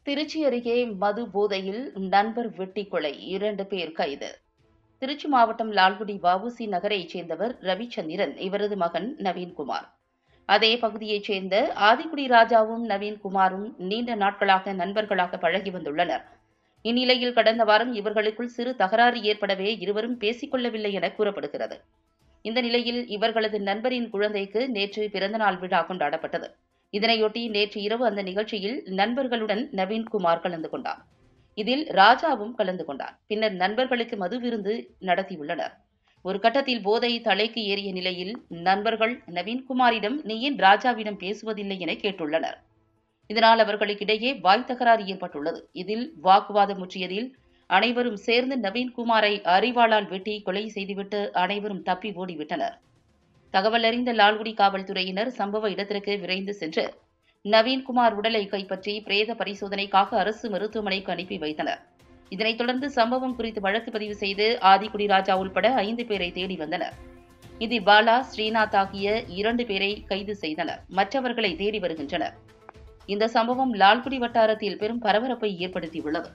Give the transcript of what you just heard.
திருச்சி அருகே மது போதையில் நண்பர் வெட்டி கொலை 2 பேர் கைது. திருச்சி மாவட்டம் லால்குடி வஉசி நகரைச் சேர்ந்தவர் ரவிச்சந்திரன், இவரது மகன் நவீன்குமார். அதே பகுதியைச் சேர்ந்த ஆதிக்குடி ராஜாவும் நவீன்குமாரும் நீண்ட நாட்களாக நண்பர்களாக பழகி வந்துள்ளனர். இந்நிலையில் கடந்த வாரம் இவர்களுக்குள் சிறு தகராறு ஏற்படவே இருவரும் பேசிக் கொள்ளவில்லை என கூறப்படுகிறது. இந்த நிலையில் இவர்களது நண்பரின் குழந்தைக்கு நேற்று பிறந்தநாள் விழா கொண்டாடப்பட்டது. இதனையொட்டி நேற்று இரவு அந்த நிகழ்ச்சியில் நண்பர்களுடன் நவீன்குமார் கலந்து கொண்டார். இதில் ராஜாவும் கலந்து கொண்டார். பின்னர் நண்பர்களுக்கு மது விருந்து நடத்தியுள்ளனர். ஒரு கட்டத்தில் போதை தலைக்கு ஏறிய நிலையில் நண்பர்கள் நவீன்குமாரிடம் நீ ஏன் ராஜாவிடம் பேசுவதில்லை என கேட்டுள்ளனர். இதனால் அவர்களுக்கிடையே வாய் தகராறு ஏற்பட்டுள்ளது. இதில் வாக்குவாதம் முற்றியதில் அனைவரும் சேர்ந்து நவீன்குமாரை அரிவாளால் வெட்டி கொலை செய்துவிட்டு அனைவரும் தப்பி ஓடிவிட்டனர். தகவல் அறிந்த லால்குடி காவல்துறையினர் சம்பவ இடத்திற்கு விரைந்து சென்று நவீன்குமார் உடலை கைப்பற்றி பிரேத பரிசோதனைக்காக அரசு மருத்துவமனைக்கு அனுப்பி வைத்தனர். இதனைத் தொடர்ந்து சம்பவம் குறித்து வழக்கு பதிவு செய்து ஆதிக்குடி ராஜா உள்பட 5 பேரை தேடி வந்தனர். இதில் பாலா, ஸ்ரீநாத் ஆகிய 2 பேரை கைது செய்தனர். மற்றவர்களை தேடி வருகின்றனர். இந்த சம்பவம் லால்குடி வட்டாரத்தில் பெரும் பரபரப்பை ஏற்படுத்தியுள்ளது.